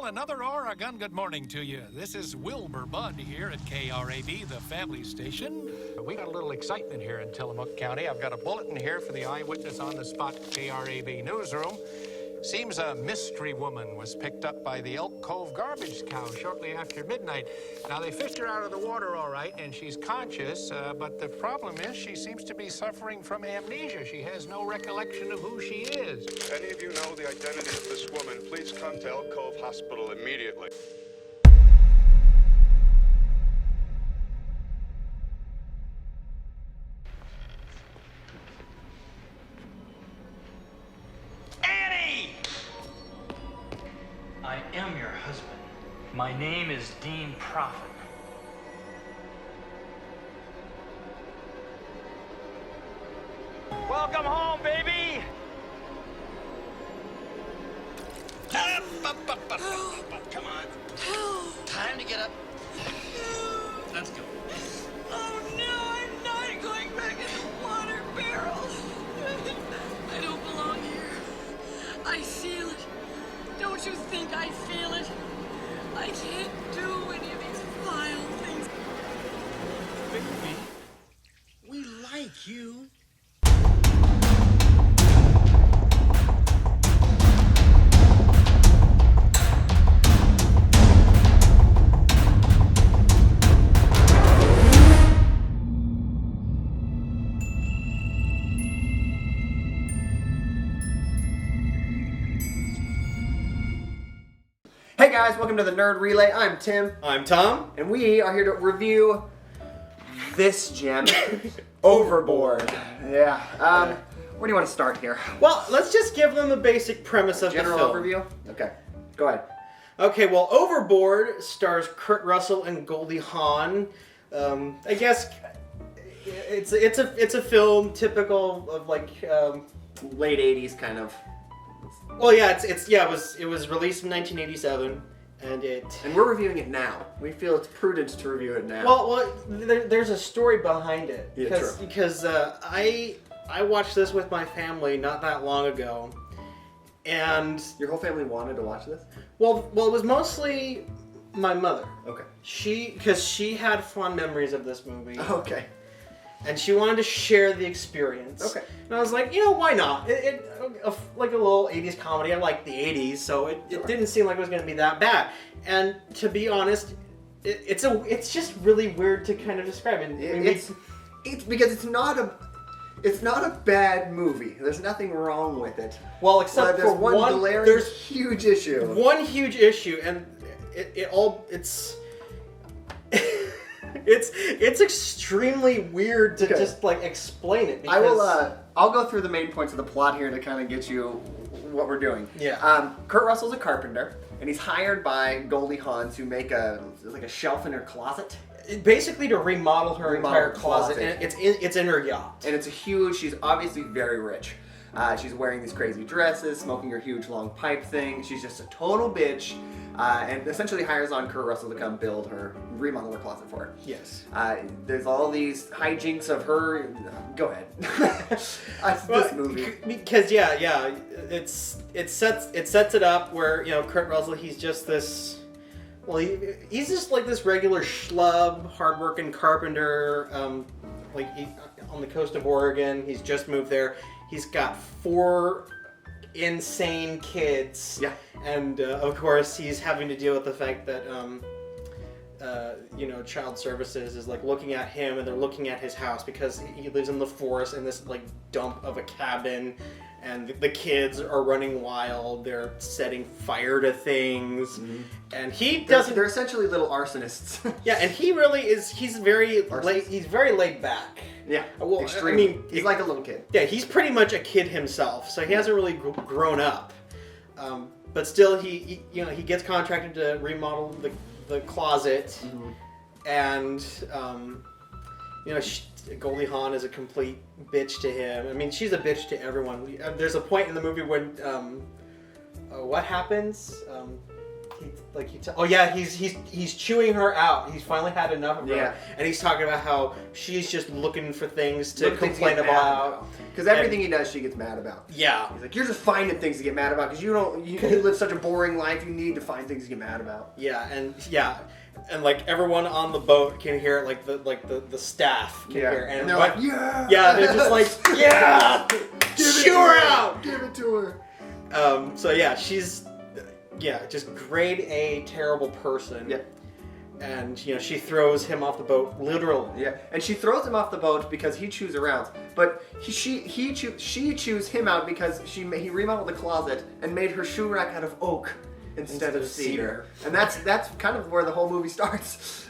another Oregon good morning to you. This is Wilbur Budd here at KRAB, the family station. We got a little excitement here in Tillamook County. I've got a bulletin here for the eyewitness on the spot KRAB newsroom. Seems a mystery woman was picked up by the Elk Cove garbage cow shortly after midnight. Now, they fished her out of the water all right, and she's conscious, but the problem is she seems to be suffering from amnesia. She has no recollection of who she is. If any of you know the identity of this woman, please come to Elk Cove Hospital immediately. I am your husband. My name is Dean Prophet. Welcome home, baby! Come on. Time to get up. Let's go. Oh no, I'm not going back in the water barrel. I don't belong here. I feel it. Don't you think I feel it? I can't do any of these vile things. Baby, we like you. Hey guys, welcome to the Nerd Relay. I'm Tim. I'm Tom. And we are here to review this gem, Overboard. Yeah. Where do you want to start here? Well, let's just give them the basic premise of General the film. overview? Okay, go ahead. Okay, well, Overboard stars Kurt Russell and Goldie Hawn. I guess it's a film typical of like Late 80s kind of. well, yeah, it was released in 1987, and we're reviewing it now. We feel it's prudent to review it now. well, there's a story behind it. Yeah, true. Because I watched this with my family not that long ago, and Your whole family wanted to watch this? well, it was mostly my mother. Okay. Because she had fond memories of this movie. Okay. And she wanted to share the experience. Okay. And I was like, why not? Like a little 80s comedy. I like the 80s, so it didn't seem like it was going to be that bad. And to be honest, it's just really weird to kind of describe it. It's because it's not a bad movie. There's nothing wrong with it. Well, except there's for one glaring huge issue. One huge issue, and it's extremely weird to just like explain it. Because I'll go through the main points of the plot here to kind of get you what we're doing. Yeah. Kurt Russell's a carpenter, and he's hired by Goldie Hawn to make a shelf in her closet. Basically to remodel her entire closet. And it's in her yacht. And it's a huge. She's obviously very rich. She's wearing these crazy dresses, smoking her huge long pipe thing. She's just a total bitch, and essentially hires on Kurt Russell to come remodel her closet for her. Yes. There's all these hijinks of her. Go ahead. This movie. Because it sets it up where Kurt Russell, he's just this. Well, he's just like this regular schlub, hardworking carpenter. On the coast of Oregon, he's just moved there. He's got 4 insane kids. Yeah. And of course, he's having to deal with the fact that Child Services is like looking at him, and they're looking at his house because he lives in the forest in this like dump of a cabin, and the kids are running wild. They're setting fire to things, and he doesn't. They're essentially little arsonists. Yeah, and he really is. He's very laid back. Yeah, well, extremely. I mean, he's like a little kid. Yeah, he's pretty much a kid himself, so he hasn't really grown up. But still, he gets contracted to remodel the closet, and Goldie Hawn is a complete bitch to him. I mean, she's a bitch to everyone. There's a point in the movie when what happens? he's chewing her out. He's finally had enough of her. Yeah. And he's talking about how she's just looking for things to complain about. Because everything he does, she gets mad about. Yeah. He's like, you're just finding things to get mad about because you live such a boring life. You need to find things to get mad about. And like everyone on the boat can hear it, like the staff can hear it. And they're like, yeah! Yeah, they're just like, yeah! Chew her out! Give it to her. So yeah, she's just grade A terrible person. Yeah. And she throws him off the boat, literally. Yeah, and she throws him off the boat because he chews her out. But she chews him out because he remodeled the closet and made her shoe rack out of oak instead of cedar. And that's kind of where the whole movie starts.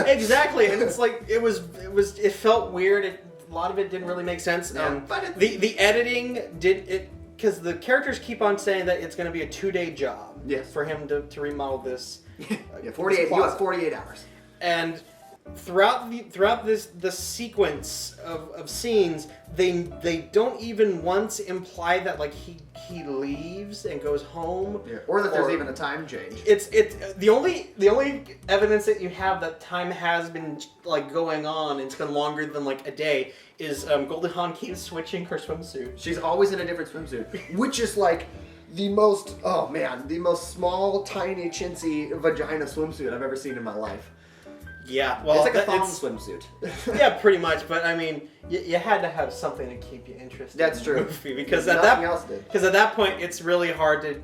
Exactly, and it's like it felt weird. A lot of it didn't really make sense. But the editing did it because the characters keep on saying that it's going to be a 2-day job. Yes. For him to remodel this. Yeah, 48 hours. And throughout the sequence of scenes, they don't even once imply that like he leaves and goes home, or that there's even a time change. It's the only evidence that you have that time has been like going on and it's been longer than like a day is Goldie Hawn keeps switching her swimsuit. She's always in a different swimsuit, which is like the most small, tiny, chintzy vagina swimsuit I've ever seen in my life. Yeah, well, it's like a thong swimsuit. Yeah, pretty much. But I mean, you had to have something to keep you interested. That's in true. The movie because nothing else did. Because at that point, it's really hard to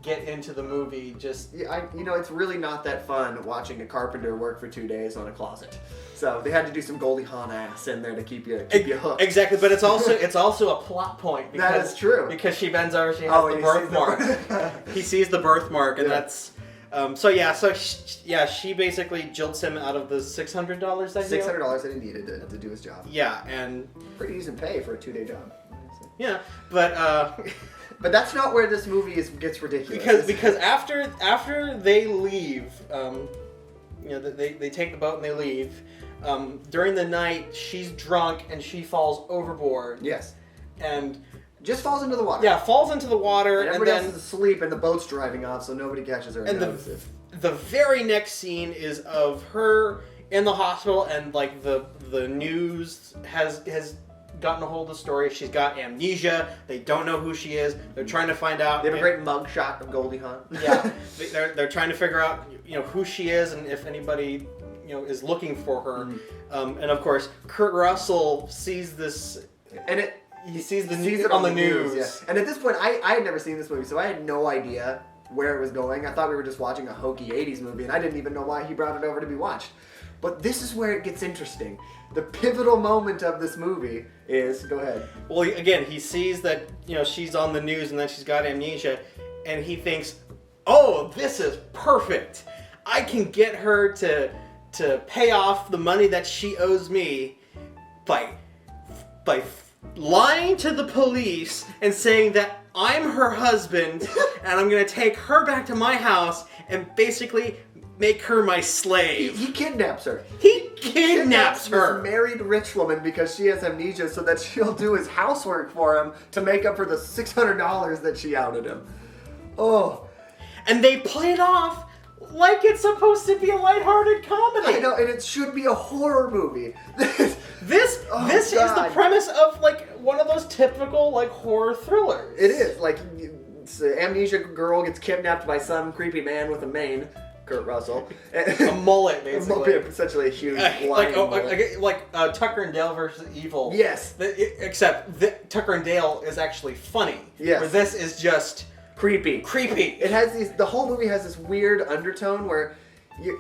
get into the movie. Just it's really not that fun watching a carpenter work for 2 days on a closet. So they had to do some Goldie Hawn ass in there to keep you hooked. Exactly, but it's also a plot point. Because, that is true. Because she bends over, she has the birthmark. He sees the birthmark, and that's. She basically jilts him out of the $600 that he $600 that he needed to do his job. Yeah, and pretty decent pay for a 2-day job. Yeah, but but that's not where this movie gets ridiculous. Because after they leave, they take the boat and they leave. During the night, she's drunk and she falls overboard. Yes. And just falls into the water. Yeah, falls into the water, and everybody else is asleep, and the boat's driving off, so nobody catches her and notices. The very next scene is of her in the hospital, and like the news has gotten a hold of the story. She's got amnesia. They don't know who she is. They're trying to find out. They have a great mug shot of Goldie Hawn. Yeah, they're trying to figure out who she is and if anybody is looking for her. Mm-hmm. And of course, Kurt Russell sees this, and he sees it on the news. Yeah. And at this point, I had never seen this movie, so I had no idea where it was going. I thought we were just watching a hokey 80s movie, and I didn't even know why he brought it over to be watched. But this is where it gets interesting. The pivotal moment of this movie is... Go ahead. Well, again, he sees that, she's on the news and then she's got amnesia, and he thinks, oh, this is perfect. I can get her to pay off the money that she owes me by lying to the police and saying that I'm her husband and I'm going to take her back to my house and basically make her my slave. He kidnaps her. He kidnaps her. This married rich woman because she has amnesia so that she'll do his housework for him to make up for the $600 that she outed him. Oh. And they play it off like it's supposed to be a lighthearted comedy. I know, and it should be a horror movie. This is the premise of like one of those typical like horror thrillers. It is like an amnesia girl gets kidnapped by some creepy man with a mane, Kurt Russell, a mullet basically, essentially a huge mullet. like Tucker and Dale versus Evil. Yes, except Tucker and Dale is actually funny. Yes, where this is just creepy. It has the whole movie has this weird undertone where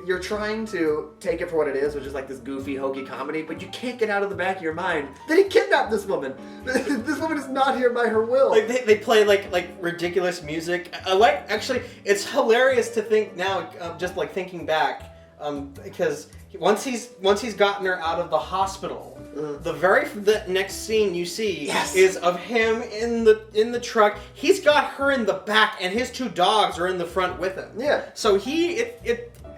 you're trying to take it for what it is, which is like this goofy, hokey comedy, but you can't get out of the back of your mind that he kidnapped this woman. This woman is not here by her will. Like they play like ridiculous music. Actually, it's hilarious to think now, just like thinking back, because once he's gotten her out of the hospital. The next scene you see is of him in the truck. He's got her in the back, and his 2 dogs are in the front with him. Yeah. So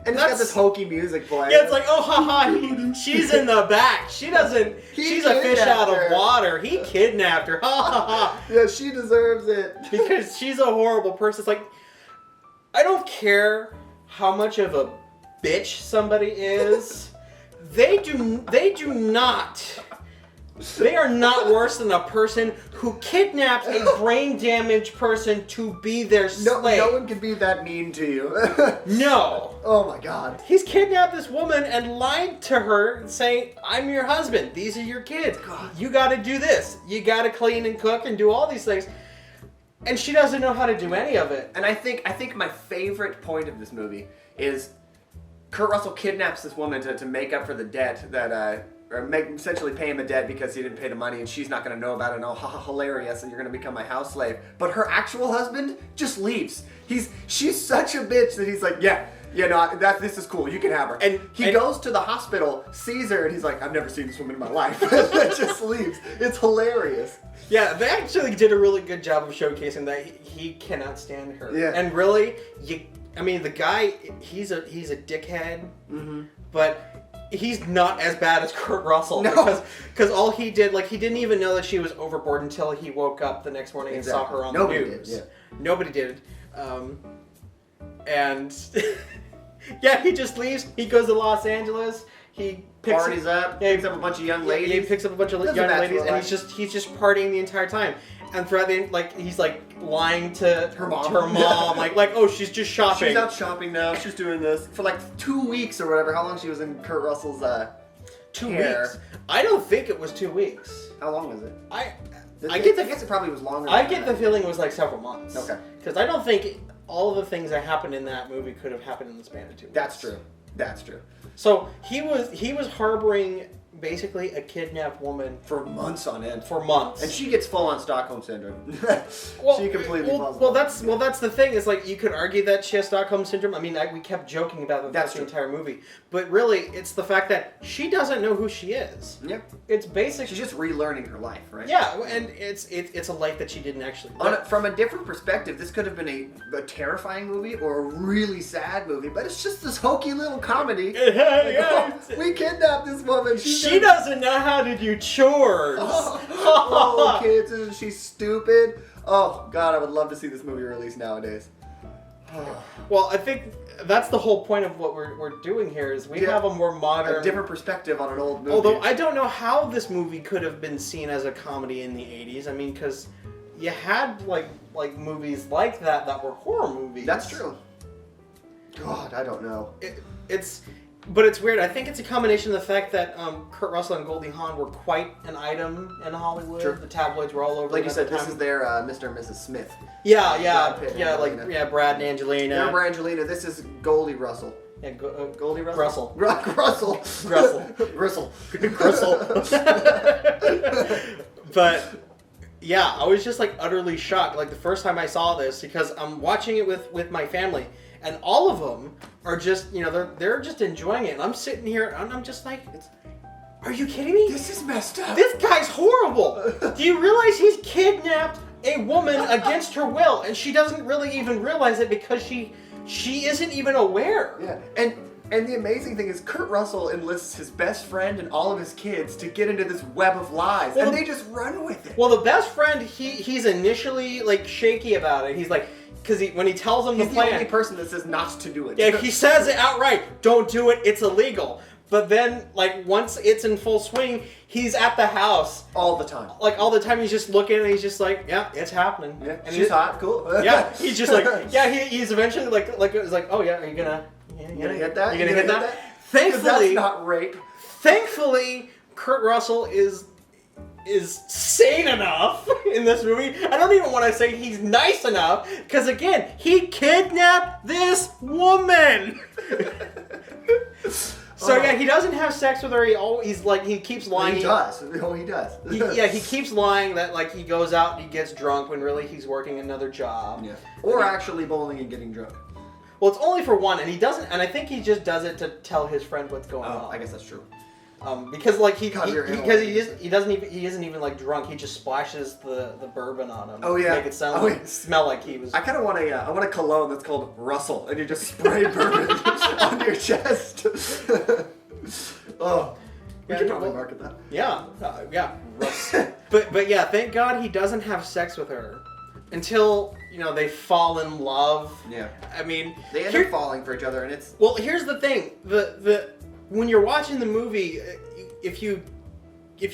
and it's got this hokey music playing. Yeah, it's like, oh, haha, she's in the back. She doesn't. She's a fish out of water. He kidnapped her. Ha ha ha. Yeah, she deserves it because she's a horrible person. It's like, I don't care how much of a bitch somebody is, they are not worse than a person who kidnaps a brain-damaged person to be their slave. No one can be that mean to you. No. Oh my god. He's kidnapped this woman and lied to her saying, I'm your husband. These are your kids. God. You gotta do this. You gotta clean and cook and do all these things. And she doesn't know how to do any of it. And I think my favorite point of this movie is Kurt Russell kidnaps this woman to make up for the debt that, essentially pay him a debt because he didn't pay the money and she's not going to know about it and hilarious and you're going to become my house slave. But her actual husband just leaves. She's such a bitch that he's like, this is cool, you can have her. And he goes to the hospital, sees her, and he's like, I've never seen this woman in my life. And just leaves. It's hilarious. Yeah, they actually did a really good job of showcasing that he cannot stand her. Yeah. And really, the guy, he's a dickhead, but he's not as bad as Kurt Russell. No. Because all he did, he didn't even know that she was overboard until he woke up the next morning and saw her on the news. Did, yeah. Nobody did. And yeah, he just leaves. He goes to Los Angeles. He parties up. Picks up a bunch of young ladies. Yeah, he picks up a bunch of young ladies, and he's just partying the entire time. And throughout the he's lying to her mom, like oh, she's just shopping. She's out shopping now. She's doing this for 2 weeks or whatever. How long she was in Kurt Russell's 2 weeks? I don't think it was 2 weeks. How long was it? I guess it probably was longer. I get the feeling it was several months. Okay. Because I don't think all of the things that happened in that movie could have happened in the span of 2 weeks. That's true. So he was harboring basically a kidnapped woman for months on end. And she gets full on Stockholm syndrome. She completely falls. Well, that's the thing. Is you could argue that she has Stockholm syndrome. I mean, we kept joking about that the entire movie, but really, it's the fact that she doesn't know who she is. Yep. It's basic. She's just relearning her life, right? Yeah, and it's a life that she didn't actually live. From a different perspective, this could have been a terrifying movie or a really sad movie, but it's just this hokey little comedy. We kidnapped this woman. She doesn't know how to do chores. Kids, she's stupid. Oh God, I would love to see this movie released nowadays. Well, I think that's the whole point of what we're doing here is we have a more modern, a different perspective on an old movie. Although I don't know how this movie could have been seen as a comedy in the 80s. I mean, because you had like movies like that were horror movies. That's true. God, I don't know. But it's weird. I think it's a combination of the fact that Kurt Russell and Goldie Hawn were quite an item in Hollywood. Sure. The tabloids were all over. Like you said, this is their Mr. and Mrs. Smith. Brad and Angelina. They're Brad and Angelina. This is Goldie Russell. Yeah, Goldie Russell. Russell. But yeah, I was just utterly shocked. The first time I saw this, because I'm watching it with my family. And all of them are just, they're just enjoying it. And I'm sitting here and I'm just are you kidding me? This is messed up. This guy's horrible. Do you realize he's kidnapped a woman against her will? And she doesn't really even realize it because she isn't even aware. Yeah. And the amazing thing is Kurt Russell enlists his best friend and all of his kids to get into this web of lies. And they just run with it. Well, the best friend, he's initially shaky about it. He's because when he tells him the plan, he's the only person that says not to do it. Yeah, he says it outright. Don't do it. It's illegal. But then, once it's in full swing, he's at the house all the time. All the time, he's just looking and he's just yeah, it's happening. Yeah, and she's hot. Cool. Yeah, he's just he's eventually oh yeah, are you gonna hit that? You gonna hit that? Thankfully, that's not rape. Thankfully, Kurt Russell is sane enough in this movie. I don't even want to say he's nice enough, because again, he kidnapped this woman. So yeah, he doesn't have sex with her. He keeps lying. He does. He does. He keeps lying that he goes out and he gets drunk when really he's working another job. Yeah. Or actually bowling and getting drunk. Well, it's only for one, and he doesn't. And I think he just does it to tell his friend what's going on. I guess that's true. Because he isn't even drunk. He just splashes the bourbon on him. Oh yeah. To make it smell like he was. I kind of want a cologne that's called Russell, and you just spray bourbon on your chest. Oh, we could probably market that. Yeah, Russ. But yeah, thank God he doesn't have sex with her. until they fall in love. Yeah. I mean, They end up falling for each other, and it's... Well, here's the thing: when you're watching the movie, if you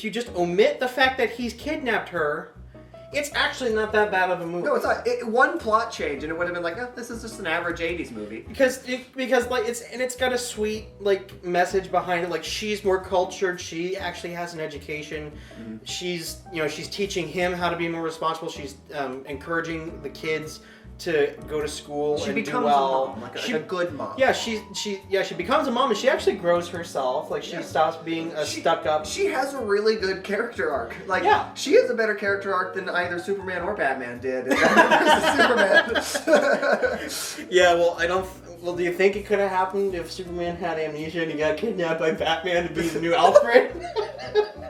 just omit the fact that he's kidnapped her, it's actually not that bad of a movie. No, it's not. One plot change, and it would have been like, oh, this is just an average 80s movie. Because like it's got a sweet like message behind it. Like, she's more cultured. She actually has an education. Mm-hmm. She's teaching him how to be more responsible. She's encouraging the kids to go to school and do well. A mom, like a good mom. Yeah, she becomes a mom, and she actually grows herself. Like, she stops being a stuck-up. She has a really good character arc. Like, she has a better character arc than either Superman or Batman did in Batman vs. Superman. Yeah, well, Well, do you think it could have happened if Superman had amnesia and he got kidnapped by Batman to be the new Alfred?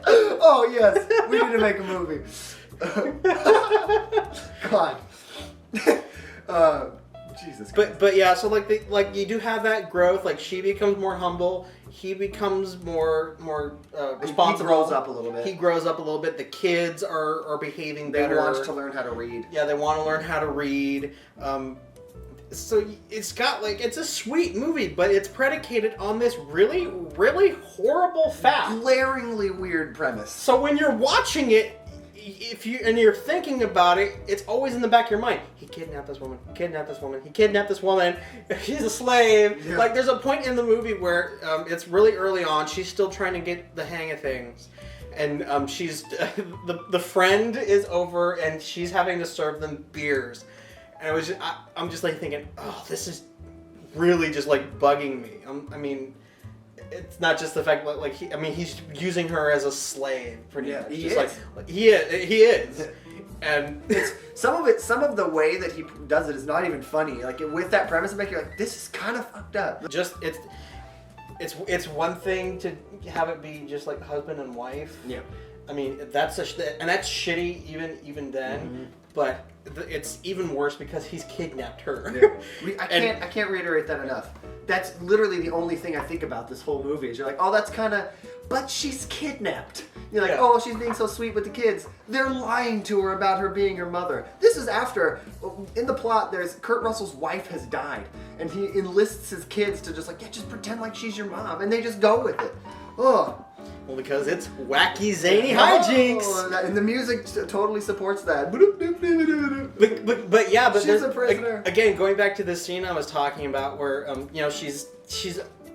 Oh yes, we need to make a movie. God. Jesus. But yeah, so like you do have that growth. Like, she becomes more humble. He becomes more responsible. He grows up a little bit. He grows up a little bit. The kids are behaving better. They want to learn how to read. Yeah, they want to learn how to read. So it's a sweet movie, but it's predicated on this really, really horrible fact. Glaringly weird premise. So when you're watching it, you're thinking about it, it's always in the back of your mind. He kidnapped this woman. He kidnapped this woman. He kidnapped this woman. She's a slave. Yeah. Like, there's a point in the movie where it's really early on. She's still trying to get the hang of things, and she's the friend is over, and she's having to serve them beers. And I'm just like thinking, oh, this is really just like bugging me. I mean, it's not just the fact that he's using her as a slave. Pretty much. He is. Like, he is. And it's some of the way that he does it is not even funny. Like, with that premise, it makes you like, this is kind of fucked up. Just it's one thing to have it be just like husband and wife. Yeah. I mean, that's shitty even then. Mm-hmm. But it's even worse because he's kidnapped her. Yeah. I can't reiterate that enough. That's literally the only thing I think about this whole movie. Is you're like, oh, that's kind of... But she's kidnapped. You're like, oh, she's being so sweet with the kids. They're lying to her about her being her mother. This is after... In the plot, there's... Kurt Russell's wife has died. And he enlists his kids to just just pretend like she's your mom. And they just go with it. Ugh. Well, because it's wacky, zany hijinks. And the music totally supports that. But she's a prisoner. Again, going back to this scene I was talking about where, she's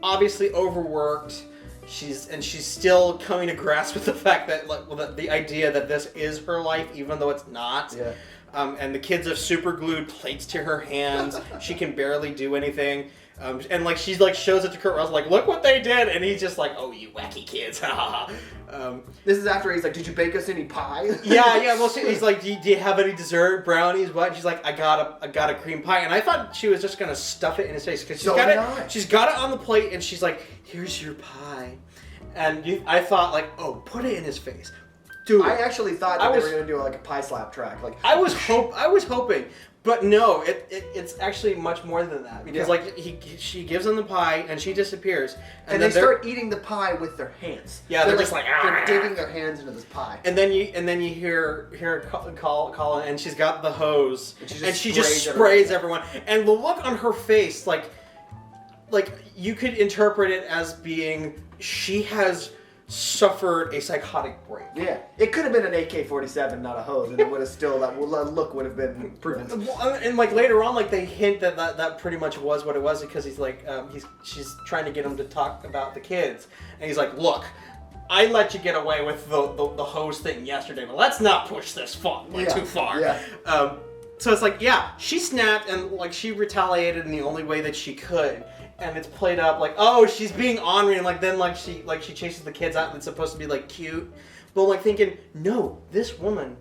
obviously overworked. She's still coming to grasp with the fact that, the idea that this is her life, even though it's not. Yeah. And the kids have super glued plates to her hands. She can barely do anything. And she's shows it to Kurt Russell, look what they did, and he's just like, oh, you wacky kids. This is after he's like, did you bake us any pie? yeah. Well, he's like, do you have any dessert, brownies, what? She's like, I got a cream pie, and I thought she was just gonna stuff it in his face because she's got it on the plate, and she's like, here's your pie, and I thought oh, put it in his face. Dude, I actually thought that they were gonna do a pie slap track. I was hoping. But no, it's actually much more than that because she gives him the pie and she disappears, and they start eating the pie with their hands. Yeah, they're just they're digging their hands into this pie. And then you hear her call, and she's got the hose and she just sprays everyone. And the look on her face, like you could interpret it as being she has suffered a psychotic break. Yeah, it could have been an AK-47, not a hose, and it would have still that look would have been proven. And later on, they hint that pretty much was what it was because he's she's trying to get him to talk about the kids, and he's like, look, I let you get away with the hose thing yesterday, but let's not push this too far. Yeah. So it's she snapped and she retaliated in the only way that she could. And it's played up oh, she's being ornery, and then she chases the kids out, and it's supposed to be cute, but thinking, no, this woman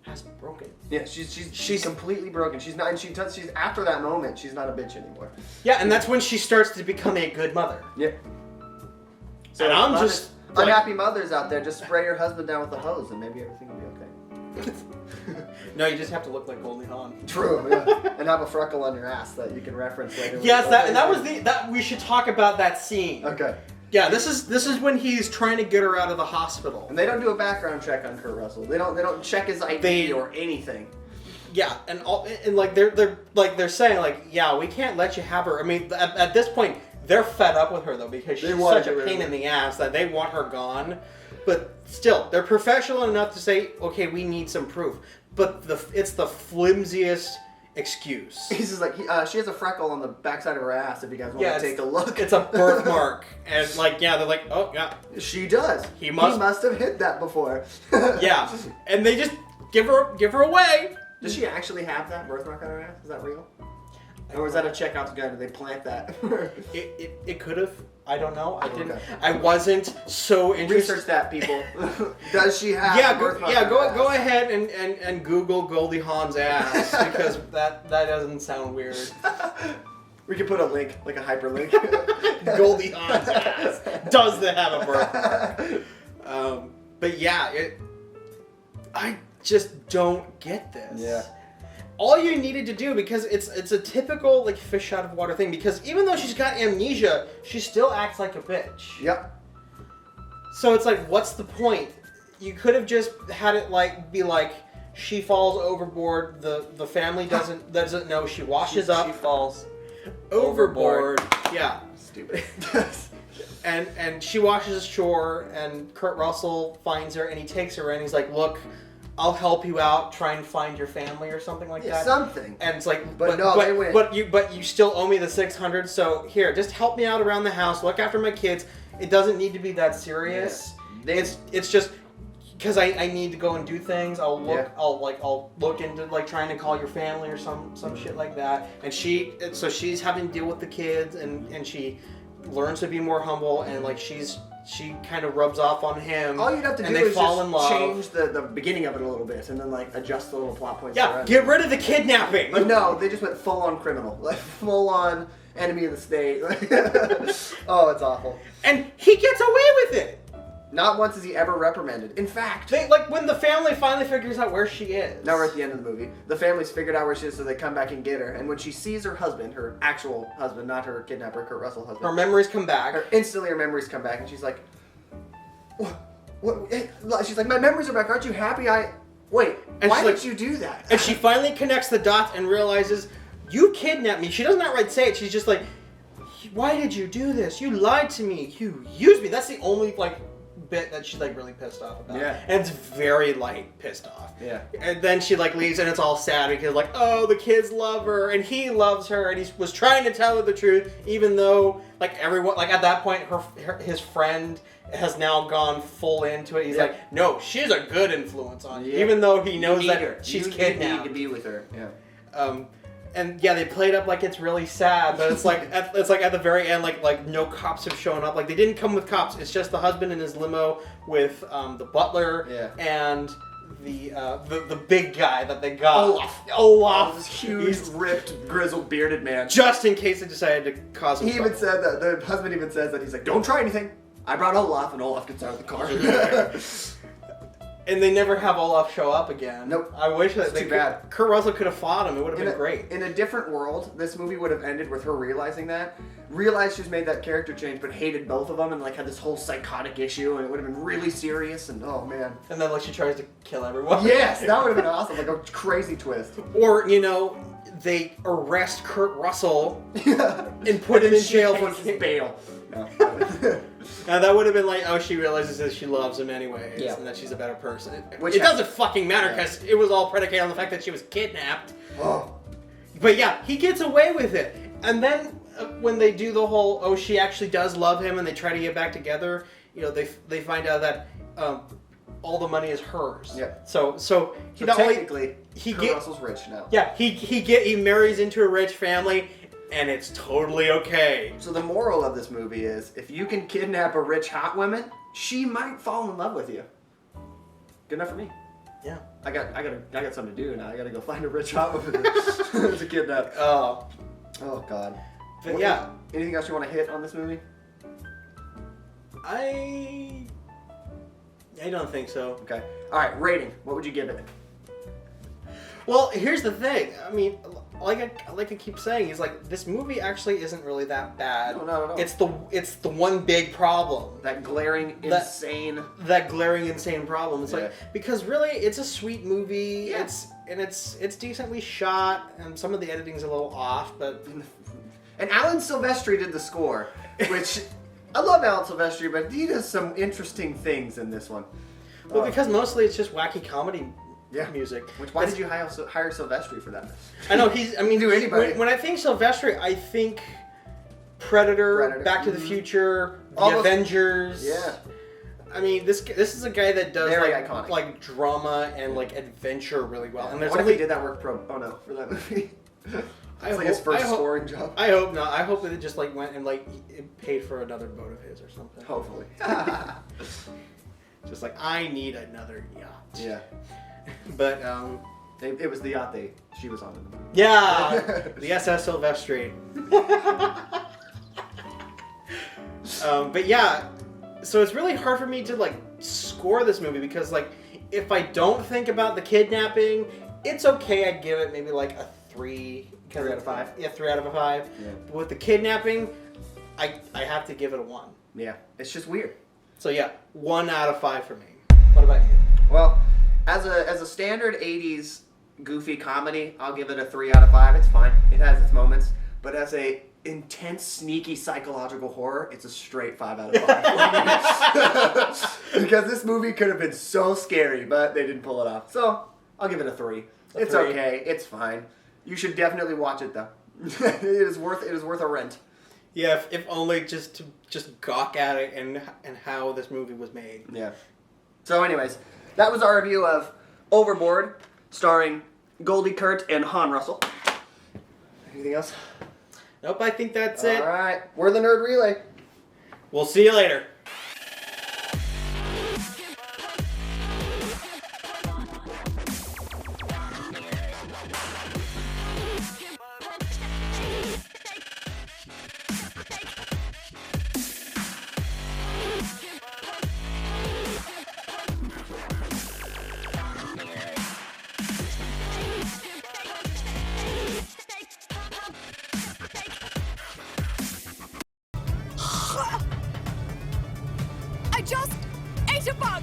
has broken. Yeah, she's completely broken. She's not, and she's after that moment, she's not a bitch anymore. Yeah, and that's when she starts to become a good mother. Yeah. So and I'm just unhappy mothers out there, just spray your husband down with the hose, and maybe everything will be okay. No, you just have to look like Goldie Hawn. True, yeah. And have a freckle on your ass that you can reference later. Yes, that we should talk about that scene. Okay. Yeah, this is when he's trying to get her out of the hospital. And they don't do a background check on Kurt Russell. They don't check his ID or anything. Yeah, and like they're saying like, yeah, we can't let you have her. I mean, at this point, they're fed up with her though because she's such a pain in the ass that they want her gone. But still, they're professional enough to say, okay, we need some proof. But it's the flimsiest excuse. He's just like, she has a freckle on the backside of her ass. If you guys want to take a look, it's a birthmark, and like, yeah, they're like, oh yeah, she does. He must have hit that before. Yeah, and they just give her away. Does she actually have that birthmark on her ass? Is that real? Or was that a checkout's gun? Did they plant that? It could have. I don't know. I didn't. Okay. I wasn't so interested. Research that, people. Does she have? Go ahead and Google Goldie Hawn's ass because that doesn't sound weird. We could put a link, like a hyperlink. Goldie Hawn's ass does that have a birthmark? But yeah, I just don't get this. Yeah. All you needed to do, because it's a typical like fish out of water thing, because even though she's got amnesia, she still acts like a bitch. Yep. So it's like, what's the point? You could have just had it like be like she falls overboard, the family doesn't know, she washes up. She falls overboard. Yeah. Stupid. and she washes ashore, and Kurt Russell finds her, and he takes her in. He's like, look, I'll help you out, try and find your family or something like that. Something. And it's like, but they win. But you still owe me the $600. So here, just help me out around the house. Look after my kids. It doesn't need to be that serious. Yeah. It's just because I need to go and do things. I'll look into like trying to call your family or some shit like that. And she's having to deal with the kids, and she learns to be more humble, and like she kind of rubs off on him. All you'd have to do is just change the beginning of it a little bit, and then like adjust the little plot points. Yeah, get rid of the kidnapping. But no, they just went full on criminal, like full on enemy of the state. Oh, it's awful. And he gets away with it. Not once is he ever reprimanded. In fact, when the family finally figures out where she is. Now we're at the end of the movie. The family's figured out where she is, so they come back and get her. And when she sees her husband, her actual husband, not her kidnapper, Kurt Russell husband. Her memories come back. Instantly her memories come back, and she's like, what? She's like, my memories are back. Aren't you happy? Why did you do that? And she finally connects the dots and realizes, you kidnapped me. She doesn't outright say it. She's just like, why did you do this? You lied to me. You used me. That's the only like bit that she's like really pissed off about. Yeah. And it's very light pissed off. Yeah. And then she like leaves, and it's all sad because like, oh, the kids love her and he loves her, and he was trying to tell her the truth, even though like everyone, like at that point his friend has now gone full into it. He's like, no, she's a good influence on you, even though he knows that she's kidnapped. You need to be with her. Yeah. And yeah, they played up like it's really sad, but it's like at the very end, like no cops have shown up. Like they didn't come with cops. It's just the husband in his limo with the butler and the big guy that they got. Olaf, this huge, ripped, grizzled, bearded man. Just in case they decided to cause him trouble. Even said that the husband even says that he's like, don't try anything. I brought Olaf, and Olaf gets out of the car. And they never have Olaf show up again. Nope. I wish that too bad. Kurt Russell could have fought him. It would have been great. In a different world, this movie would have ended with her realizing that. Realized she's made that character change, but hated both of them, and like had this whole psychotic issue, and it would have been really serious, and oh man. And then like she tries to kill everyone. Yes, that would have been awesome. Like a crazy twist. Or, they arrest Kurt Russell and put him in jail for bail. Now that would have been like, oh, she realizes that she loves him anyways, and that she's a better person. Which doesn't fucking matter because it was all predicated on the fact that she was kidnapped. Oh. But yeah, he gets away with it. And then when they do the whole, oh, she actually does love him, and they try to get back together, they find out that all the money is hers. Yeah. So technically, Kurt Russell's rich now. Yeah, he marries into a rich family. And it's totally okay. So the moral of this movie is, if you can kidnap a rich hot woman, she might fall in love with you. Good enough for me. Yeah. I got something to do now. I gotta go find a rich hot woman to kidnap. Oh God. But yeah. Anything else you want to hit on this movie? I don't think so. Okay. All right. Rating. What would you give it? Well, here's the thing. I mean, like I keep saying, is like this movie actually isn't really that bad. No, not at all. It's the one big problem. That glaring, insane. That glaring, insane problem. It's Yeah. like because really, it's a sweet movie. Yeah. It's decently shot, and some of the editing's a little off, but. And Alan Silvestri did the score, which I love Alan Silvestri, but he does some interesting things in this one. Well, because mostly it's just wacky comedy music. Why did you hire Silvestri for that? I know he's. I mean, Do anybody? When I think Silvestri, I think Predator, Back to the Future, The Avengers. Yeah. I mean, this is a guy that does Very iconic. like drama and like adventure really well. And there's What if only he did that work pro bono for that movie? I It's like his hope- first I hope- scoring job. I hope not. I hope that it just like went and like it paid for another boat of his or something. Hopefully. Just like I need another yacht. Yeah. But It was the yacht she was on in the movie. yeah, the SS Silvestri. But yeah, so it's really hard for me to like score this movie because like if I don't think about the kidnapping, it's okay. I'd give it maybe like a 3. 3 out of 5? Yeah, 3 out of 5. Yeah. But with the kidnapping, I have to give it a 1. Yeah. It's just weird. So yeah, 1 out of 5 for me. What about you? Well, as a standard 80s goofy comedy, I'll give it a 3 out of 5. It's fine. It has its moments. But as a intense, sneaky psychological horror, it's a straight 5 out of 5. Because this movie could have been so scary, but they didn't pull it off. So I'll give it a 3. It's 3. okay. It's fine. You should definitely watch it though. It is worth a rent. Yeah, if only just to gawk at it and how this movie was made. Yeah. So anyways, that was our review of Overboard, starring Goldie Kurt and Han Russell. Anything else? Nope, I think that's it. All right. We're the Nerd Relay. We'll see you later. I just ate a bug!